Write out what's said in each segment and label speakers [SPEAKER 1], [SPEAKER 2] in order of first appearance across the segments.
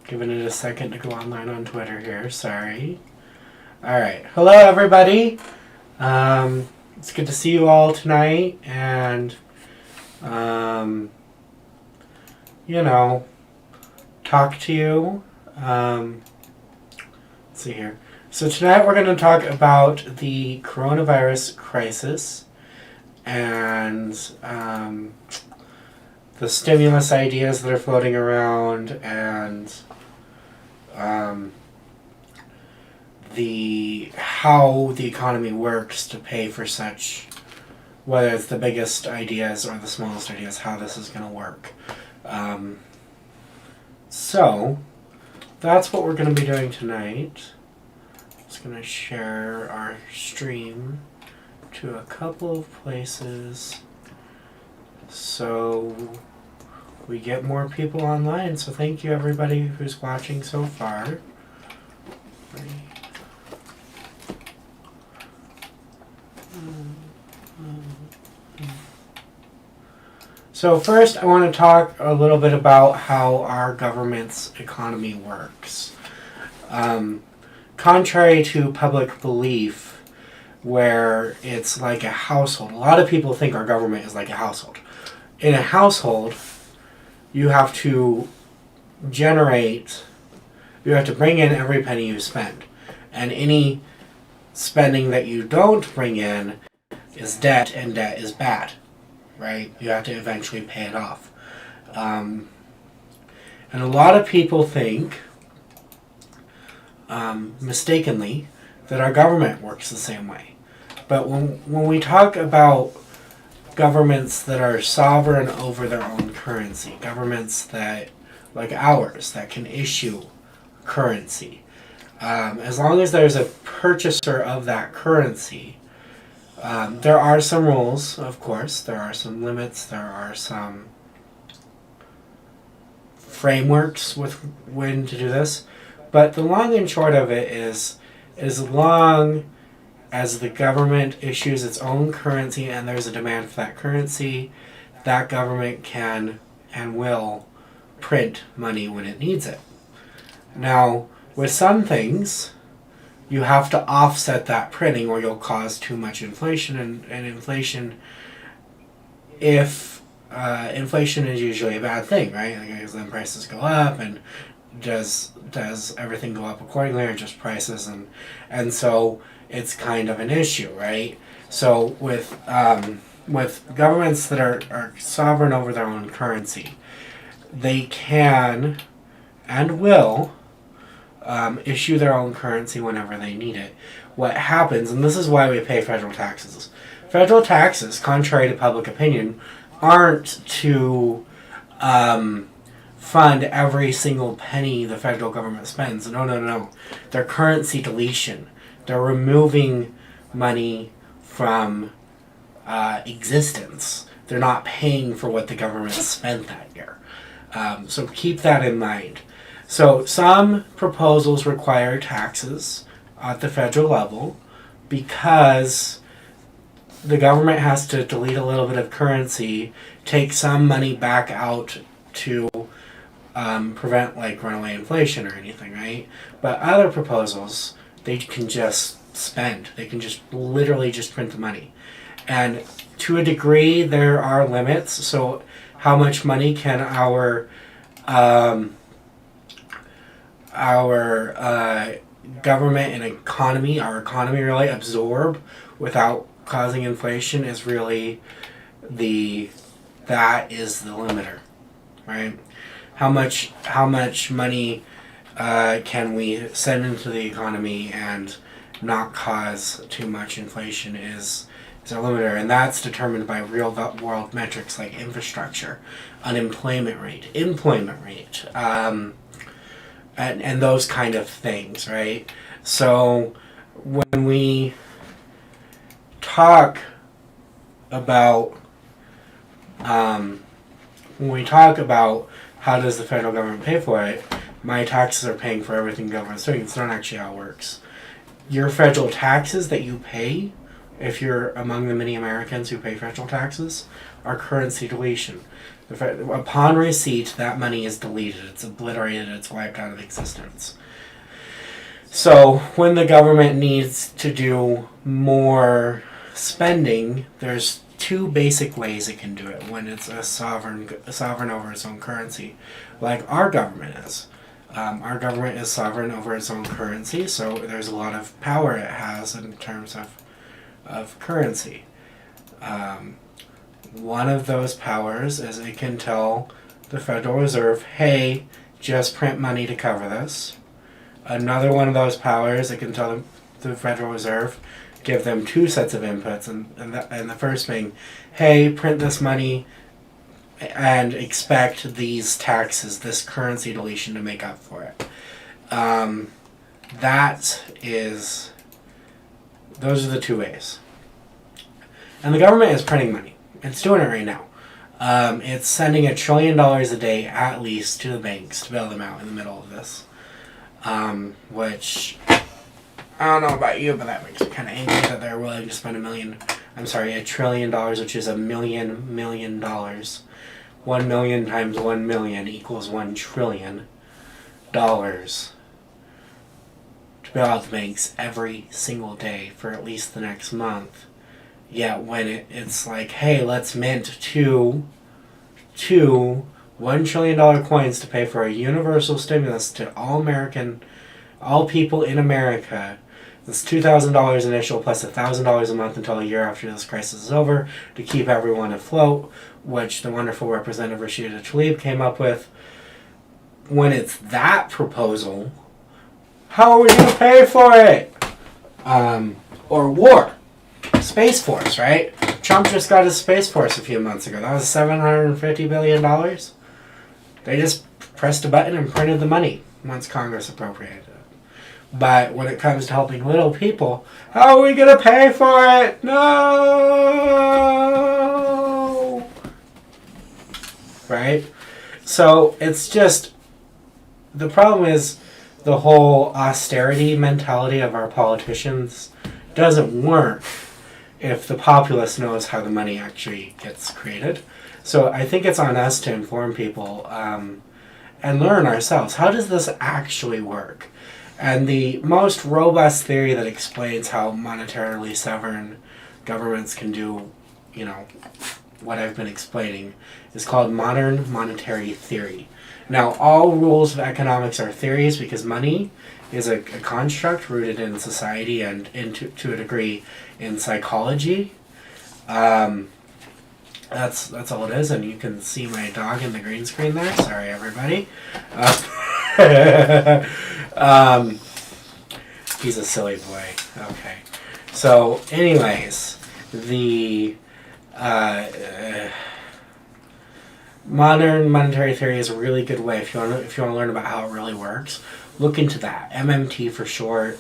[SPEAKER 1] Giving it a second to go online on Twitter here. Sorry. Alright. Hello, everybody. It's good to see you all tonight. And, talk to you. Let's see here. So tonight we're going to talk about the coronavirus crisis and the stimulus ideas that are floating around and how the economy works to pay for such, whether it's the biggest ideas or the smallest ideas, how this is going to work. So that's what we're going to be doing tonight. Just going to share our stream to a couple of places so we get more people online. So thank you everybody who's watching so far. So first I want to talk a little bit about how our government's economy works. Contrary to public belief, where it's like a household, a lot of people think our government is like a household. In a household, you have to bring in every penny you spend. And any spending that you don't bring in is debt, and debt is bad, right? You have to eventually pay it off. And a lot of people think, mistakenly, that our government works the same way. But when we talk about governments that are sovereign over their own currency, governments that, like ours, that can issue currency, as long as there's a purchaser of that currency, there are some rules, of course, there are some limits, there are some frameworks with when to do this, but the long and short of it is, as long as the government issues its own currency and there's a demand for that currency, that government can and will print money when it needs it. Now, with some things, you have to offset that printing or you'll cause too much inflation, and inflation, if inflation is usually a bad thing, right? Like, then prices go up, and does everything go up accordingly, or just prices? And so it's kind of an issue, right? So with governments that are sovereign over their own currency, they can and will issue their own currency whenever they need it. What happens, and this is why we pay federal taxes. Federal taxes, contrary to public opinion, aren't to fund every single penny the federal government spends. No. They're currency deletion. They're removing money from existence. They're not paying for what the government spent that year. So keep that in mind. So some proposals require taxes at the federal level because the government has to delete a little bit of currency, take some money back out to prevent like runaway inflation or anything, right? But other proposals, they can just spend. They can just literally just print the money. And to a degree, there are limits. So how much money can our government and economy, our economy really absorb without causing inflation is really that is the limiter, right? How much money can we send into the economy and not cause too much inflation is a limiter, and that's determined by real world metrics like infrastructure, unemployment rate, employment rate, and those kind of things, right? So when we talk about how does the federal government pay for it, my taxes are paying for everything the government's doing. It's not actually how it works. Your federal taxes that you pay, if you're among the many Americans who pay federal taxes, are currency deletion. Upon receipt, that money is deleted. It's obliterated. It's wiped out of existence. So when the government needs to do more spending, there's two basic ways it can do it when it's a sovereign over its own currency, like our government is. Our government is sovereign over its own currency, so there's a lot of power it has in terms of currency. One of those powers is it can tell the Federal Reserve, hey, just print money to cover this. Another one of those powers, it can tell the Federal Reserve, give them two sets of inputs, and the first being, hey, print this money and expect these taxes, this currency deletion to make up for it. Those are the two ways. And the government is printing money. It's doing it right now. It's sending $1 trillion a day at least to the banks to bail them out in the middle of this. Which, I don't know about you, but that makes me kind of angry that they're willing to spend $1 trillion, which is $1 million. 1 million times 1 million equals $1 trillion to bail out the banks every single day for at least the next month. Yet when it's like, hey, let's mint two $1 trillion coins to pay for a universal stimulus to all people in America. This $2,000 initial plus $1,000 a month until a year after this crisis is over to keep everyone afloat, which the wonderful Representative Rashida Tlaib came up with. When it's that proposal, how are we going to pay for it? Or war. Space Force, right? Trump just got his Space Force a few months ago. That was $750 billion. They just pressed a button and printed the money once Congress appropriated it. But when it comes to helping little people, how are we going to pay for it? No! Right? So it's just, the problem is the whole austerity mentality of our politicians doesn't work if the populace knows how the money actually gets created. So I think it's on us to inform people and learn ourselves. How does this actually work? And the most robust theory that explains how monetarily sovereign governments can do, what I've been explaining is called modern monetary theory. Now, all rules of economics are theories because money is a construct rooted in society and to a degree in psychology. That's all it is, and you can see my dog in the green screen there. Sorry, everybody. He's a silly boy. Okay. So, anyways, the modern monetary theory is a really good way if you want to learn about how it really works. Look into that. MMT for short.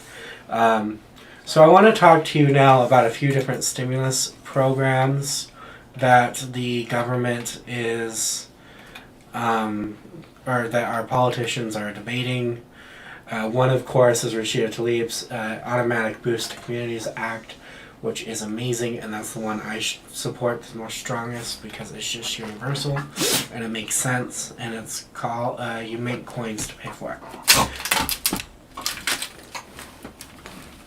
[SPEAKER 1] So I want to talk to you now about a few different stimulus programs that the government is, or that our politicians are debating. One, of course, is Rashida Tlaib's Automatic Boost to Communities Act, which is amazing, and that's the one I support the most strongest because it's just universal, and it makes sense, and it's called, you make coins to pay for it.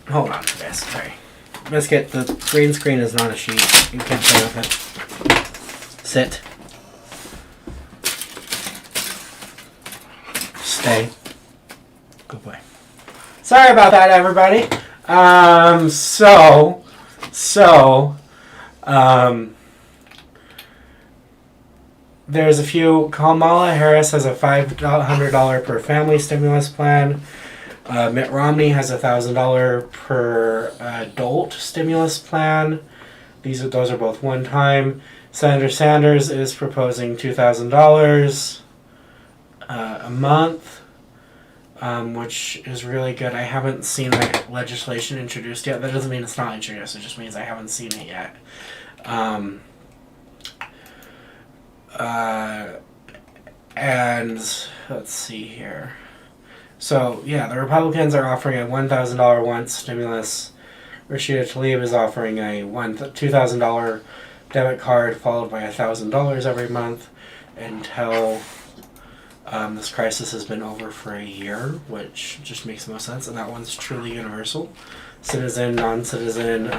[SPEAKER 1] Hold on, guys, sorry. Biscuit, the green screen is not a sheet. You can't play with it. Sit. Stay. Good boy. Sorry about that, everybody. There's a few. Kamala Harris has a $500 per family stimulus plan. Mitt Romney has a $1,000 per adult stimulus plan. Those are both one time. Senator Sanders is proposing $2,000 a month, which is really good. I haven't seen that legislation introduced yet. That doesn't mean it's not introduced. It just means I haven't seen it yet. And let's see here. So, yeah, the Republicans are offering a $1,000 once stimulus. Rashida Tlaib is offering a $2,000 debit card followed by $1,000 every month. until this crisis has been over for a year, which just makes the most sense. And that one's truly universal. Citizen, non-citizen,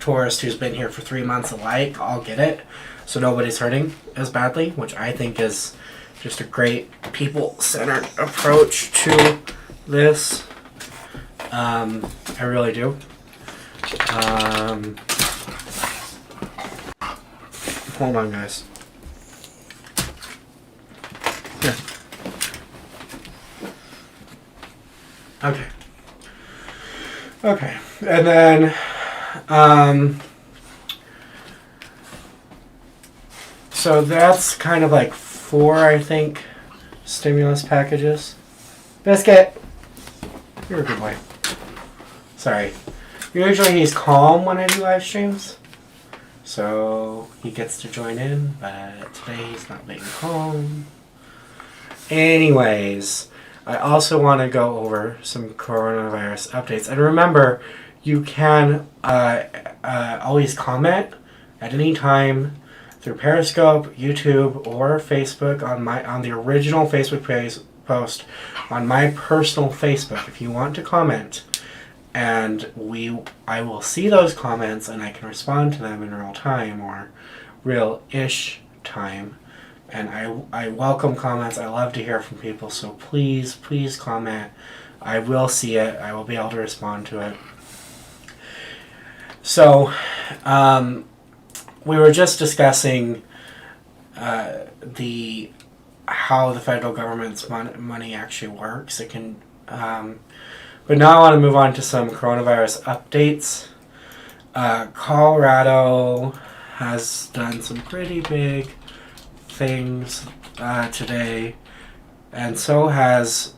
[SPEAKER 1] tourist who's been here for 3 months alike, all get it. So nobody's hurting as badly, which I think is just a great people-centered approach to this. I really do. Hold on, guys. Here. Okay. Okay. And then, so that's kind of like 4, I think, stimulus packages. Biscuit! You're a good boy. Sorry. Usually he's calm when I do live streams, so he gets to join in, but today he's not being calm. Anyways, I also want to go over some coronavirus updates. And remember, you can always comment at any time through Periscope, YouTube, or Facebook on the original Facebook post on my personal Facebook if you want to comment. And I will see those comments and I can respond to them in real time or real-ish time. And I welcome comments. I love to hear from people. So please comment. I will see it. I will be able to respond to it. So we were just discussing how the federal government's money actually works. It can, but now I want to move on to some coronavirus updates. Colorado has done some pretty big things today, and so has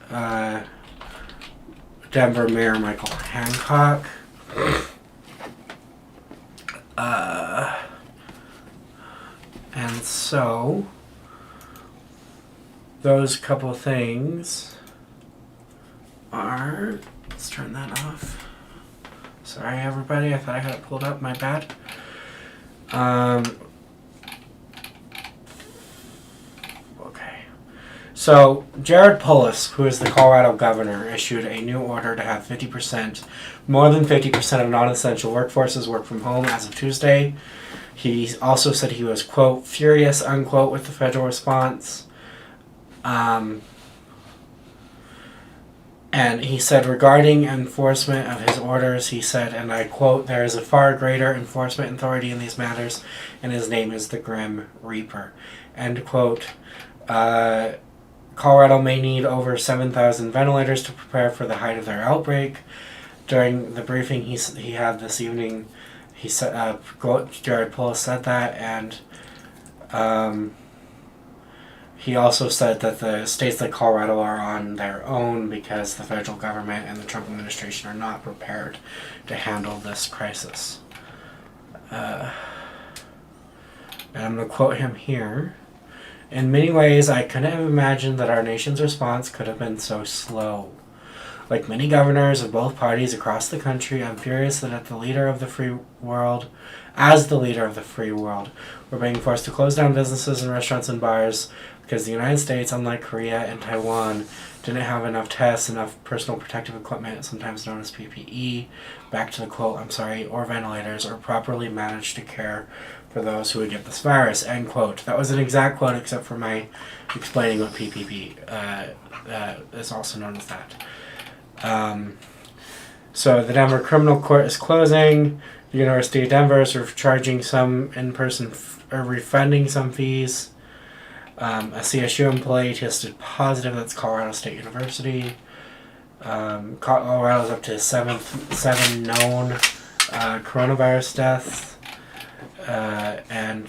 [SPEAKER 1] Denver Mayor Michael Hancock. And so those couple things are, let's turn that off. Sorry everybody, I thought I had it pulled up, my bad. Okay. So Jared Polis, who is the Colorado governor, issued a new order to have more than 50% of non-essential workforces work from home as of Tuesday. He also said he was, quote, furious, unquote, with the federal response. And he said regarding enforcement of his orders, he said, and I quote, there is a far greater enforcement authority in these matters, and his name is the Grim Reaper. End quote. Colorado may need over 7,000 ventilators to prepare for the height of their outbreak. During the briefing he had this evening, he said, Jared Polis said that, and he also said that the states like Colorado are on their own because the federal government and the Trump administration are not prepared to handle this crisis. And I'm going to quote him here. In many ways, I couldn't have imagined that our nation's response could have been so slow. Like many governors of both parties across the country, I'm furious that as the leader of the free world, we're being forced to close down businesses and restaurants and bars because the United States, unlike Korea and Taiwan, didn't have enough tests, enough personal protective equipment, sometimes known as PPE, back to the quote, I'm sorry, or ventilators, or properly managed to care for those who would get this virus, end quote. That was an exact quote except for my explaining what PPP is also known as that. So the Denver Criminal Court is closing. The University of Denver is charging some in-person or refunding some fees. A CSU employee tested positive. That's Colorado State University. Colorado's up to seven known coronavirus deaths, and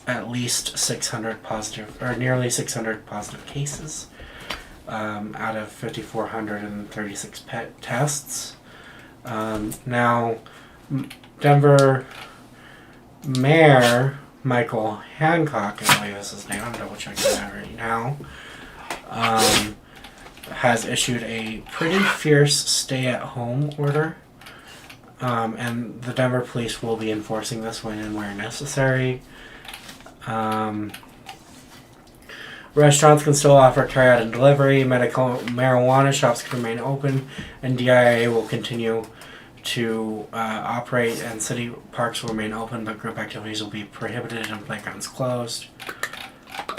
[SPEAKER 1] at least 600 positive, or nearly 600 positive cases. Out of 5,436 tests. Now, Denver Mayor Michael Hancock, I believe is his name, I'm double checking that right now, has issued a pretty fierce stay-at-home order. And the Denver police will be enforcing this when and where necessary. Restaurants can still offer carryout and delivery. Medical marijuana shops can remain open, and DIA will continue to operate, and city parks will remain open, but group activities will be prohibited and playgrounds closed.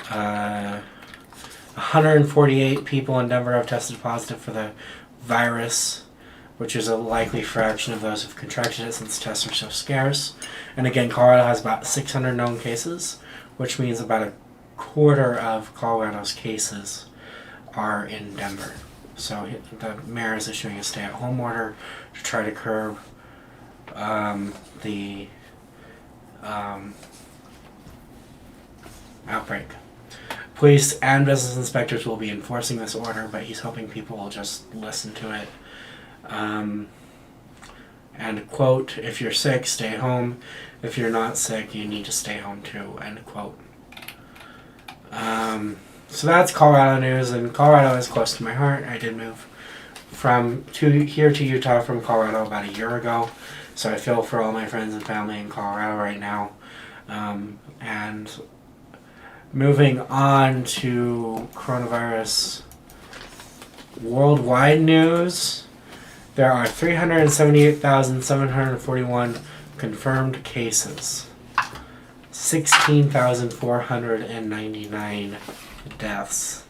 [SPEAKER 1] 148 people in Denver have tested positive for the virus, which is a likely fraction of those who've contracted it since tests are so scarce. And again, Colorado has about 600 known cases, which means about a quarter of Colorado's cases are in Denver. So the mayor is issuing a stay-at-home order to try to curb the outbreak. Police and business inspectors will be enforcing this order, but he's hoping people will just listen to it. And quote, if you're sick, stay home. If you're not sick, you need to stay home too, end quote. So that's Colorado news, and Colorado is close to my heart. I did move here to Utah from Colorado about a year ago, so I feel for all my friends and family in Colorado right now. And moving on to coronavirus worldwide news, there are 378,741 confirmed cases, 16,499 deaths.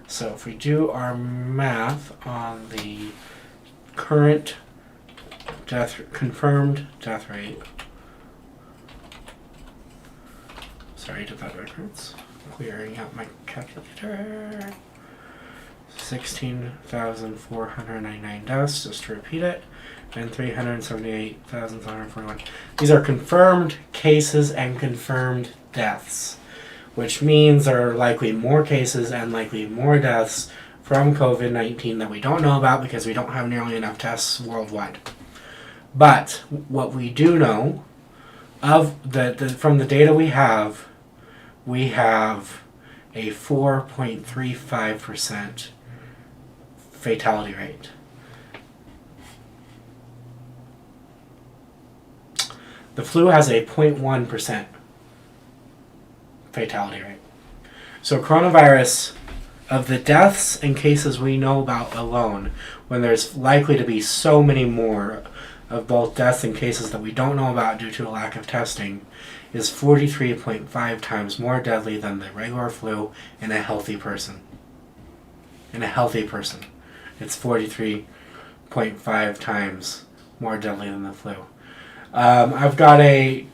[SPEAKER 1] So if we do our math on the current confirmed death rate, sorry, I did that backwards. Clearing out my calculator. 16,499 deaths, just to repeat it, and 378,741. These are confirmed cases and confirmed deaths, which means there are likely more cases and likely more deaths from COVID-19 that we don't know about because we don't have nearly enough tests worldwide. But what we do know from the data we have a 4.35% fatality rate. The flu has a 0.1% fatality rate. So coronavirus, of the deaths and cases we know about alone, when there's likely to be so many more of both deaths and cases that we don't know about due to a lack of testing, is 43.5 times more deadly than the regular flu in a healthy person. In a healthy person, it's 43.5 times more deadly than the flu. I've got a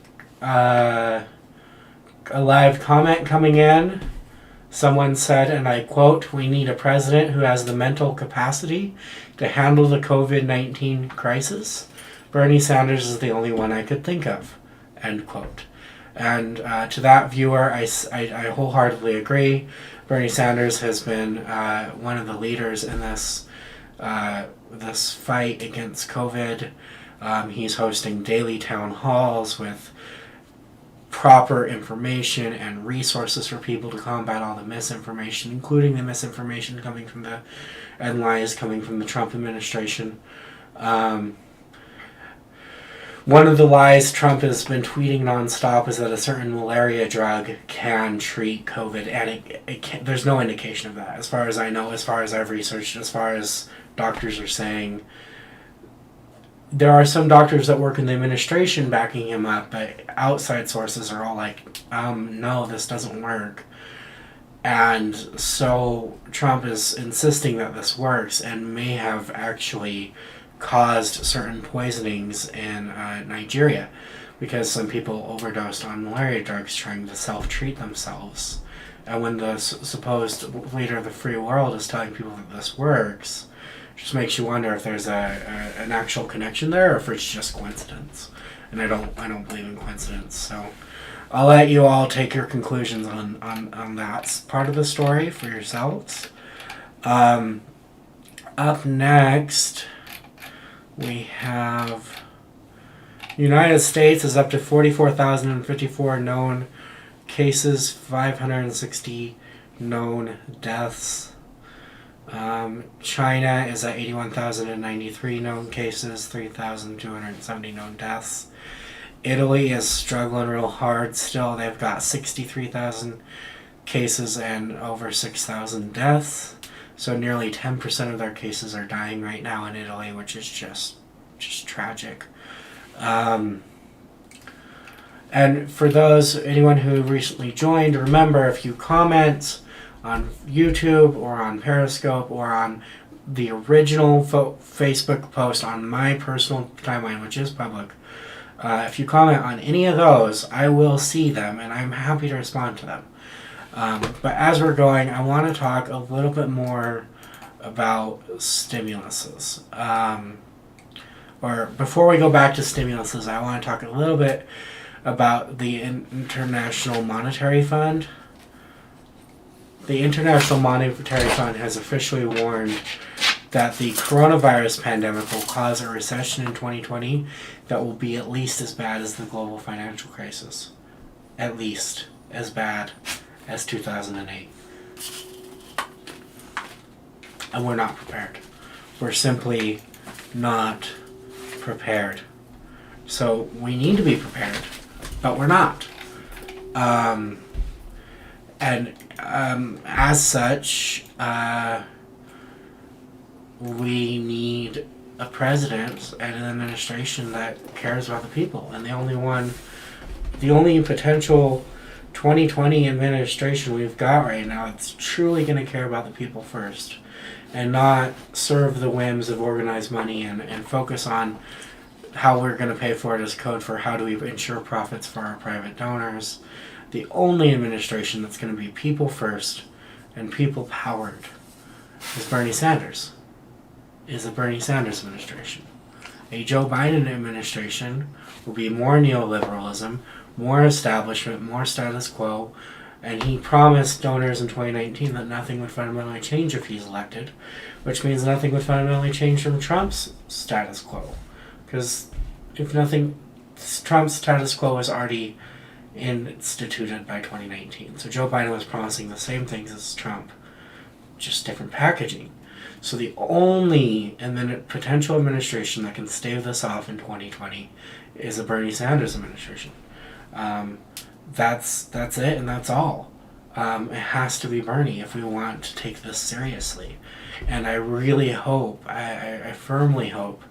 [SPEAKER 1] live comment coming in. Someone said, and I quote, "We need a president who has the mental capacity to handle the COVID-19 crisis. Bernie Sanders is the only one I could think of," end quote. And to that viewer, I wholeheartedly agree. Bernie Sanders has been one of the leaders in this fight against COVID. He's hosting daily town halls with proper information and resources for people to combat all the misinformation, including the misinformation coming from and lies coming from the Trump administration. One of the lies Trump has been tweeting nonstop is that a certain malaria drug can treat COVID, and there's no indication of that, as far as I know, as far as I've researched, as far as doctors are saying. There are some doctors that work in the administration backing him up, but outside sources are all like, no, this doesn't work. And so Trump is insisting that this works and may have actually caused certain poisonings in Nigeria because some people overdosed on malaria drugs trying to self-treat themselves. And when the supposed leader of the free world is telling people that this works, it just makes you wonder if there's an actual connection there or if it's just coincidence. And I don't believe in coincidence. So I'll let you all take your conclusions on that part of the story for yourselves. Up next, we have United States is up to 44,054 known cases, 560 known deaths. China is at 81,093 known cases, 3,270 known deaths. Italy is struggling real hard still. They've got 63,000 cases and over 6,000 deaths. So nearly 10% of their cases are dying right now in Italy, which is just tragic. And for anyone who recently joined, remember, if you comment on YouTube or on Periscope or on the original Facebook post on my personal timeline, which is public, if you comment on any of those, I will see them and I'm happy to respond to them. But as we're going, I want to talk a little bit more about stimuluses. Or before we go back to stimuluses, I want to talk a little bit about the International Monetary Fund. The International Monetary Fund has officially warned that the coronavirus pandemic will cause a recession in 2020 that will be at least as bad as the global financial crisis. At least as bad as 2008. And we're not prepared. We're simply not prepared. So we need to be prepared, but we're not. As such, we need a president and an administration that cares about the people. And the only potential 2020 administration we've got right now that's truly going to care about the people first and not serve the whims of organized money and focus on how we're going to pay for it as code for how do we ensure profits for our private donors. The only administration that's going to be people first and people powered is Bernie Sanders. Is a Bernie Sanders administration. A Joe Biden administration will be more neoliberalism, more establishment, more status quo, and he promised donors in 2019 that nothing would fundamentally change if he's elected, which means nothing would fundamentally change from Trump's status quo. Because if nothing, Trump's status quo is already instituted by 2019. So Joe Biden was promising the same things as Trump, just different packaging. So the only potential administration that can stave this off in 2020 is a Bernie Sanders administration. That's it, and that's all. It has to be Bernie if we want to take this seriously. And I really hope, I firmly hope,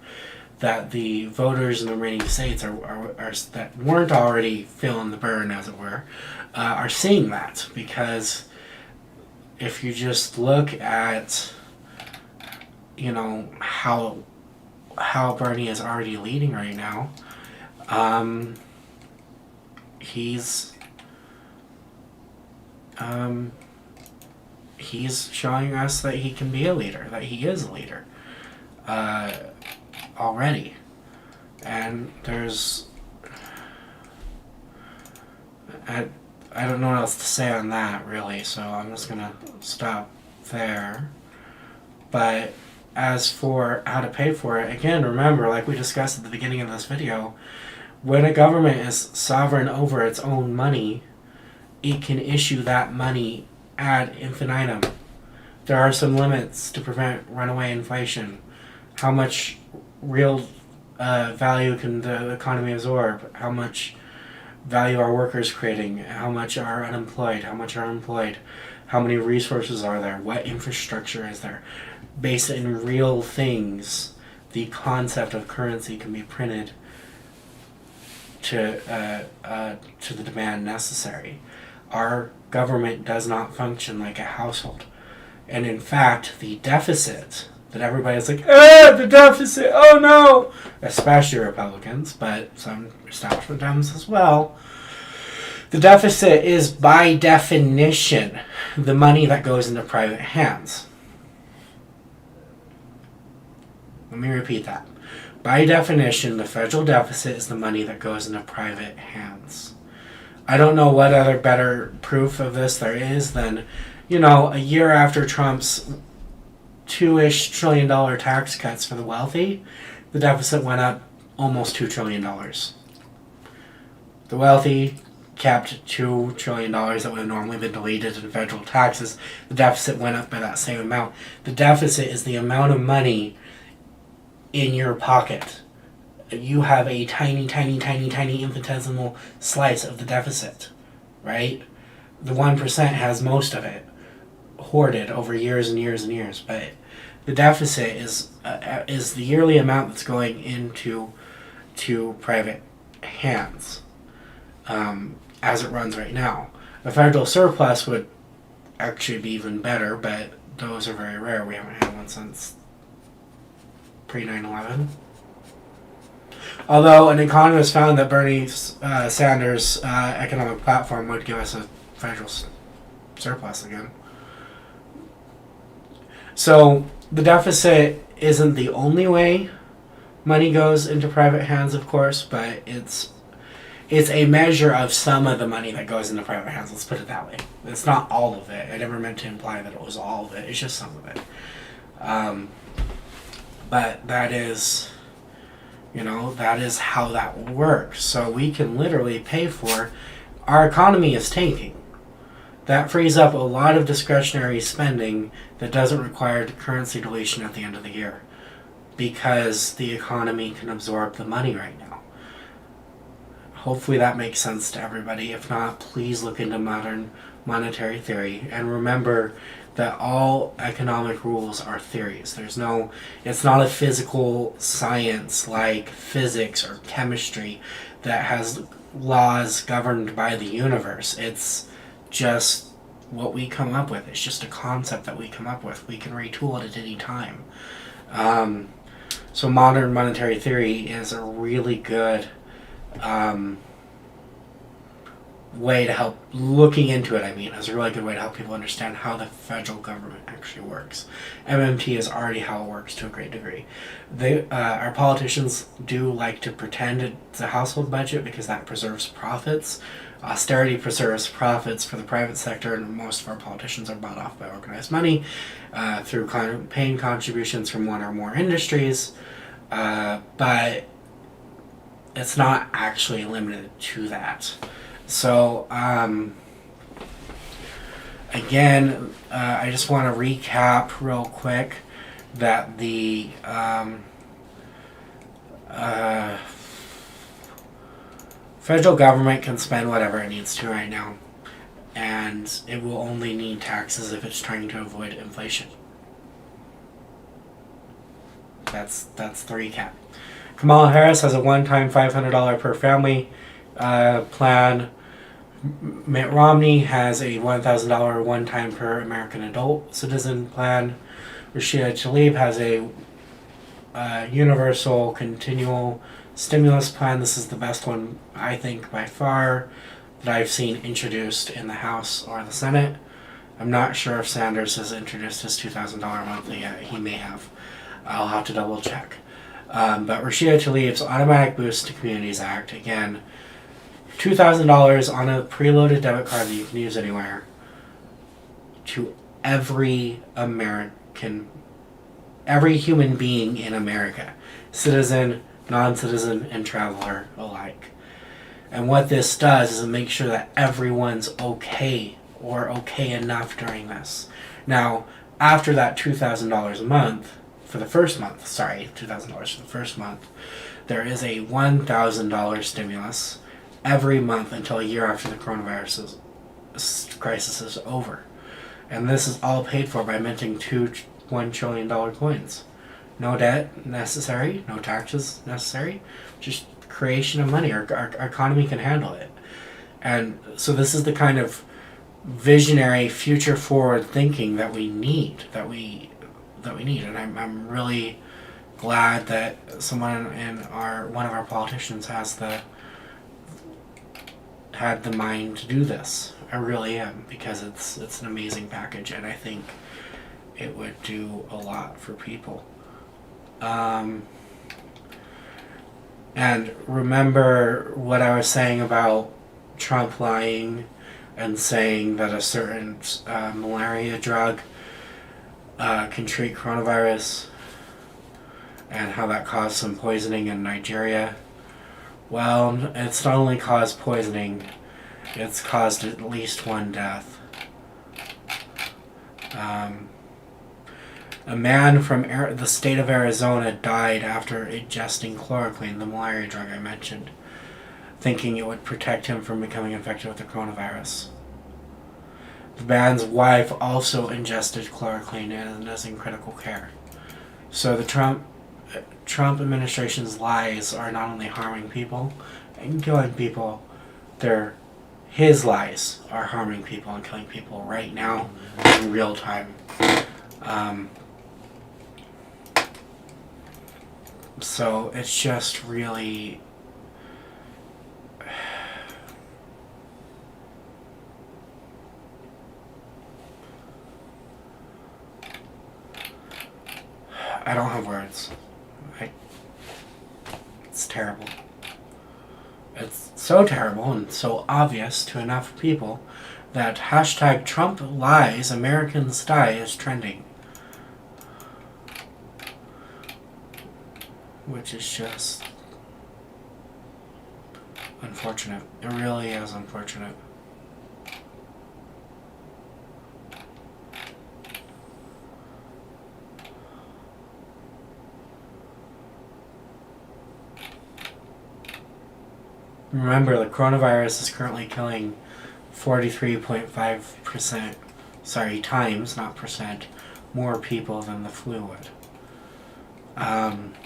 [SPEAKER 1] that the voters in the remaining states are that weren't already feeling the burn, as it were, are seeing that. Because if you just look at, how Bernie is already leading right now, he's showing us that he can be a leader, that he is a leader already. And I don't know what else to say on that, really, so I'm just going to stop there. But as for how to pay for it, again, remember, like we discussed at the beginning of this video, when a government is sovereign over its own money, it can issue that money ad infinitum. There are some limits to prevent runaway inflation. How much real value can the economy absorb? How much value are workers creating? How much are unemployed? How much are employed? How many resources are there? What infrastructure is there? Based in real things, the concept of currency can be printed to the demand necessary. Our government does not function like a household. And in fact, the deficit that everybody's like, the deficit, oh no! Especially Republicans, but some establishment Dems as well. The deficit is, by definition, the money that goes into private hands. Let me repeat that. By definition, the federal deficit is the money that goes into private hands. I don't know what other better proof of this there is than, a year after Trump's $2-ish trillion tax cuts for the wealthy, the deficit went up almost $2 trillion. The wealthy kept $2 trillion that would have normally been deleted in federal taxes. The deficit went up by that same amount. The deficit is the amount of money in your pocket. You have a tiny, tiny, tiny, tiny infinitesimal slice of the deficit, right? The 1% has most of it hoarded over years and years and years, but the deficit is the yearly amount that's going into private hands, as it runs right now. A federal surplus would actually be even better, but those are very rare. We haven't had one since pre 9/11. Although an economist found that Bernie Sanders' economic platform would give us a federal surplus again. So the deficit isn't the only way money goes into private hands, of course, but it's a measure of some of the money that goes into private hands. Let's put it that way. It's not all of it. I never meant to imply that it was all of it. It's just some of it. But that is, that is how that works. So we can literally pay for, our economy is tanking. That frees up a lot of discretionary spending that doesn't require currency deletion at the end of the year, because the economy can absorb the money right now. Hopefully that makes sense to everybody. If not, please look into modern monetary theory and remember that all economic rules are theories. It's not a physical science like physics or chemistry that has laws governed by the universe. It's just what we come up with. It's just a concept that we come up with. We can retool it at any time. So modern monetary theory is a really good way to help, looking into it, is a really good way to help people understand how the federal government actually works. MMT is already how it works to a great degree. Our politicians do like to pretend it's a household budget because that preserves profits. Austerity preserves profits for the private sector, and most of our politicians are bought off by organized money through paying contributions from one or more industries, but it's not actually limited to that. So, again, I just want to recap real quick that the federal government can spend whatever it needs to right now, and it will only need taxes if it's trying to avoid inflation. That's the recap. Kamala Harris has a one-time $500 per family plan. Mitt Romney has a $1,000 one-time per American adult citizen plan. Rashida Tlaib has a universal continual stimulus plan. This is the best one, I think, by far, that I've seen introduced in the House or the Senate. I'm not sure if Sanders has introduced his $2,000 monthly yet. He may have. I'll have to double check. But Rashida Tlaib's Automatic Boost to Communities Act, again, $2,000 on a preloaded debit card that you can use anywhere to every American, every human being in America, citizen, non-citizen, and traveler alike. And what this does is it makes sure that everyone's okay or okay enough during this. Now, after that $2,000 a month, for the first month, $2,000 for the first month, there is a $1,000 stimulus every month until a year after the coronavirus crisis is over. And this is all paid for by minting two $1 trillion coins. No debt necessary, no taxes necessary, just creation of money. Our economy can handle it. And so this is the kind of visionary, future forward thinking that we need, and I'm really glad that someone in one of our politicians had the mind to do this. I really am, because it's an amazing package, and I think it would do a lot for people. And remember what I was saying about Trump lying and saying that a certain malaria drug can treat coronavirus, and how that caused some poisoning in Nigeria. Well, it's not only caused poisoning, it's caused at least one death. A man from the state of Arizona died after ingesting chloroquine, the malaria drug I mentioned, thinking it would protect him from becoming infected with the coronavirus. The man's wife also ingested chloroquine and is in critical care. So the Trump administration's lies are not only harming people and killing people, his lies are harming people and killing people right now in real time. So it's just really I don't have words. It's terrible. It's so terrible and so obvious to enough people that hashtag Trump lies, Americans die is trending. Which is just unfortunate. It really is unfortunate. Remember, the coronavirus is currently killing 43.5%, times, not percent, more people than the flu would. And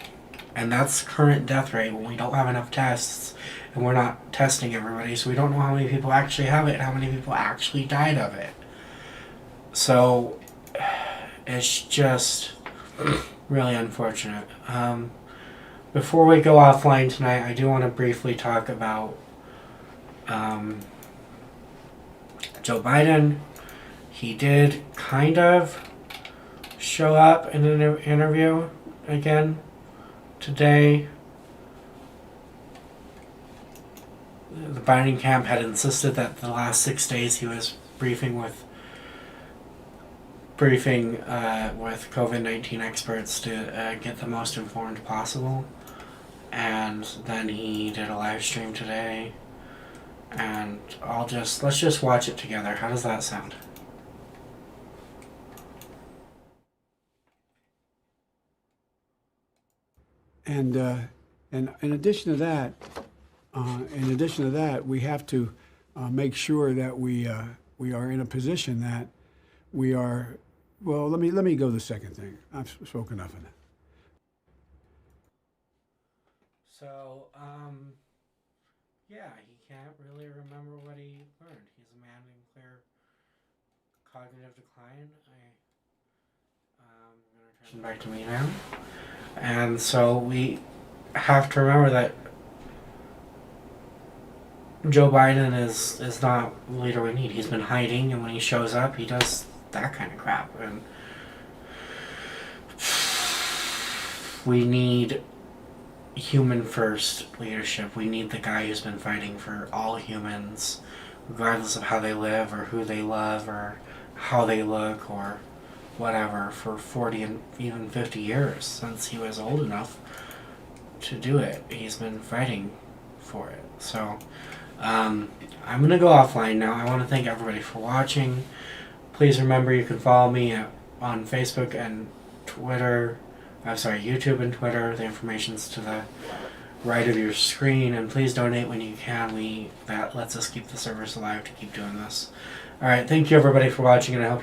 [SPEAKER 1] that's current death rate when we don't have enough tests and we're not testing everybody, so we don't know how many people actually have it and how many people actually died of it. So it's just really unfortunate. Before we go offline tonight, I do want to briefly talk about Joe Biden. He did kind of show up in an interview again today. The Biden camp had insisted that the last 6 days he was briefing with COVID-19 experts to get the most informed possible. And then he did a live stream today, and let's just watch it together. How does that sound?
[SPEAKER 2] And in addition to that, we have to make sure that we are in a position that we are. Well, let me go to the second thing. I've spoken enough of that.
[SPEAKER 1] So, yeah, he can't really remember what he learned. He's a man in clear cognitive decline. I'm going to turn back to me now. And so we have to remember that Joe Biden is not the leader we need. He's been hiding, and when he shows up, he does that kind of crap. And we need human first leadership. We need the guy who's been fighting for all humans, regardless of how they live or who they love or how they look or whatever, for 40 and even 50 years since he was old enough to do it. He's been fighting for it. So I'm going to go offline now. I want to thank everybody for watching. Please remember you can follow me on Facebook and Twitter. YouTube and Twitter. The information's to the right of your screen, and please donate when you can. That lets us keep the service alive to keep doing this. Alright, thank you everybody for watching, and I hope you all